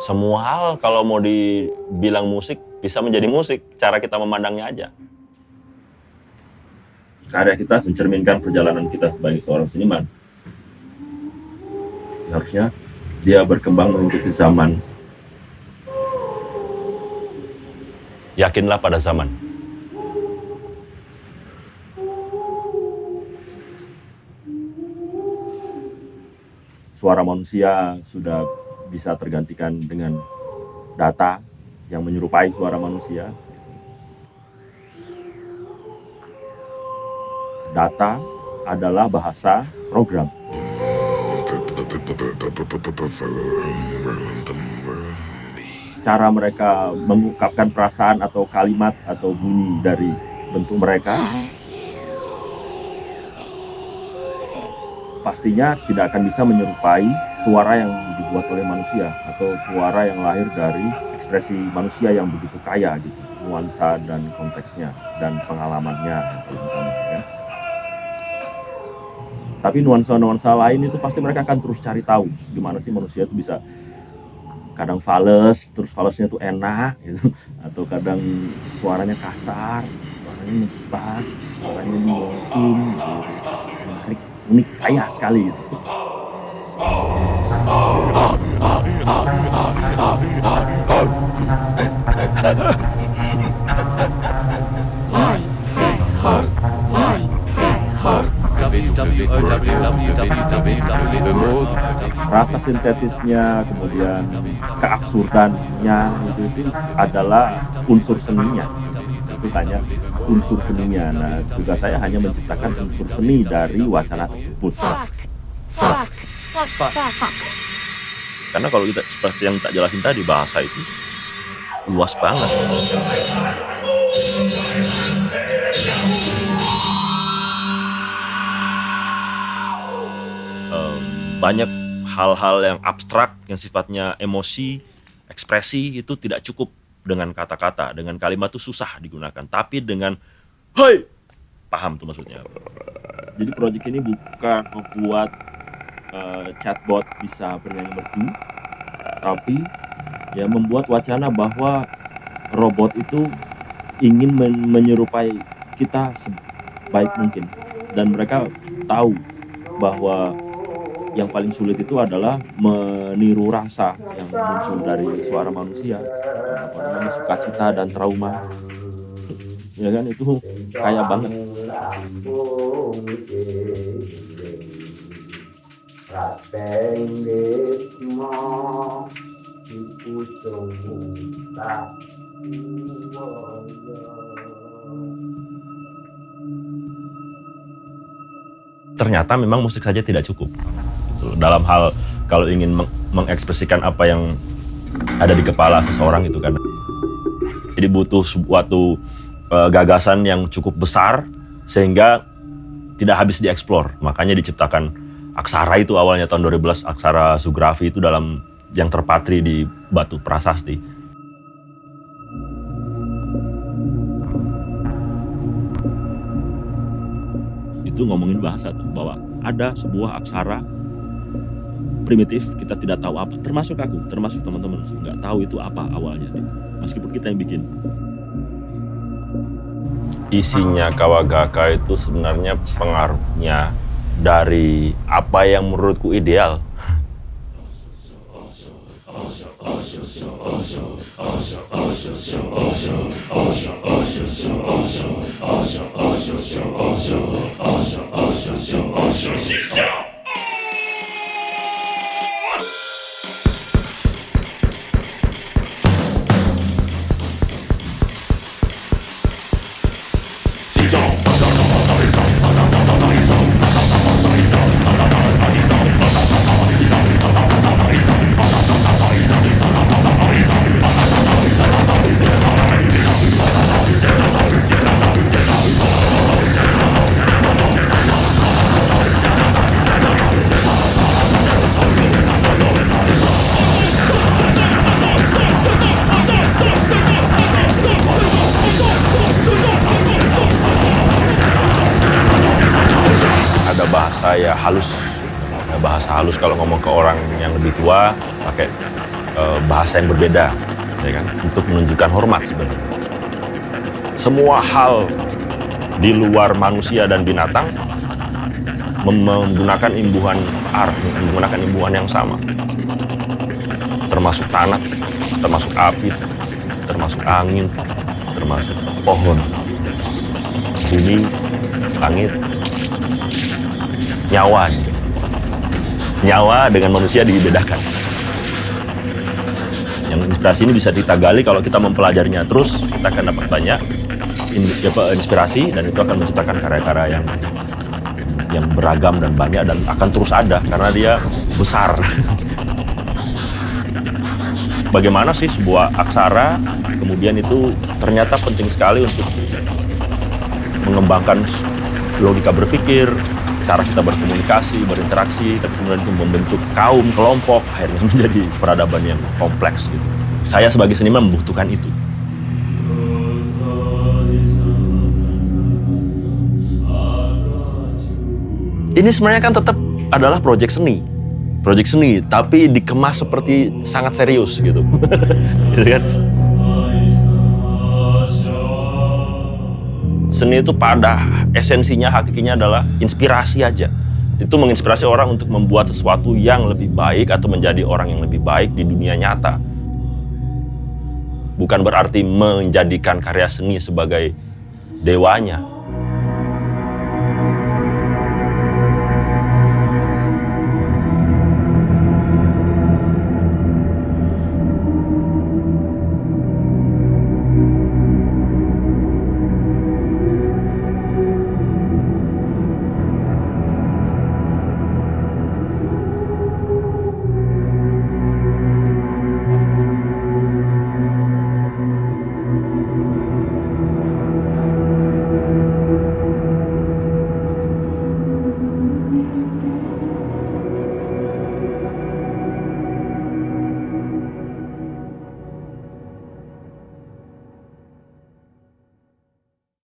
Semua hal kalau mau dibilang musik bisa menjadi musik, cara kita memandangnya aja. Karya kita mencerminkan perjalanan kita sebagai seorang seniman. Harusnya dia berkembang mengikuti zaman. Yakinlah pada zaman. Suara manusia sudah bisa tergantikan dengan data yang menyerupai suara manusia. Data adalah bahasa program. Cara mereka mengungkapkan perasaan atau kalimat atau bunyi dari bentuk mereka pastinya tidak akan bisa menyerupai suara yang dibuat oleh manusia atau suara yang lahir dari ekspresi manusia yang begitu kaya gitu, nuansa dan konteksnya dan pengalamannya yang paling utama ya. Tapi nuansa-nuansa lain itu pasti mereka akan terus cari tahu gimana sih manusia itu bisa kadang fales, terus falesnya tuh enak gitu, atau kadang suaranya kasar, suaranya ngepas, suaranya dimokin gitu, menarik, unik, kaya sekali gitu. Rasa sintetisnya, kemudian keabsurdannya itu adalah unsur seninya. Itu hanya unsur seninya. Nah, tugas saya hanya menciptakan unsur seni dari wacana tersebut. Karena kalau kita seperti yang tak jelasin tadi, bahasa itu luas banget. Banyak hal-hal yang abstrak, yang sifatnya emosi, ekspresi itu tidak cukup dengan kata-kata, dengan kalimat itu susah digunakan. Tapi dengan "Hai!" paham tuh maksudnya. Jadi proyek ini bukan membuat chatbot bisa bernyanyi merdu, tapi ya membuat wacana bahwa robot itu ingin menyerupai kita sebaik mungkin. Dan mereka tahu bahwa yang paling sulit itu adalah meniru rasa yang muncul dari suara manusia, apa namanya, sukacita dan trauma, ya kan, itu kaya banget. Ternyata memang musik saja tidak cukup. Dalam hal kalau ingin mengekspresikan apa yang ada di kepala seseorang itu kan. Jadi butuh suatu gagasan yang cukup besar sehingga tidak habis dieksplor. Makanya diciptakan aksara itu awalnya tahun 2011, aksara Sugrafi itu dalam yang terpatri di batu prasasti. Itu ngomongin bahasa tuh, bahwa ada sebuah aksara primitif, kita tidak tahu apa, termasuk aku, termasuk teman-teman, nggak tahu itu apa awalnya, meskipun kita yang bikin. Isinya Kawagaka itu sebenarnya pengaruhnya dari apa yang menurutku ideal. Bahasa ya halus, bahasa halus kalau ngomong ke orang yang lebih tua pakai bahasa yang berbeda, ya kan, untuk menunjukkan hormat sebenarnya. Semua hal di luar manusia dan binatang menggunakan imbuhan menggunakan imbuhan yang sama, termasuk tanah, termasuk api, termasuk angin, termasuk pohon, bumi, langit, nyawa dengan manusia dibedakan. Yang inspirasi ini bisa kita gali kalau kita mempelajarinya terus, kita akan dapat banyak inspirasi, dan itu akan menciptakan karya-karya yang beragam dan banyak, dan akan terus ada karena dia besar. Bagaimana sih sebuah aksara kemudian itu ternyata penting sekali untuk mengembangkan logika berpikir, cara kita berkomunikasi, berinteraksi, tapi kemudian itu membentuk kaum, kelompok, akhirnya menjadi peradaban yang kompleks gitu. Saya sebagai seniman membutuhkan itu. Ini sebenarnya kan tetap adalah proyek seni, tapi dikemas seperti sangat serius gitu, gitu kan? Seni itu pada esensinya, hakikinya adalah inspirasi aja. Itu menginspirasi orang untuk membuat sesuatu yang lebih baik atau menjadi orang yang lebih baik di dunia nyata. Bukan berarti menjadikan karya seni sebagai dewanya.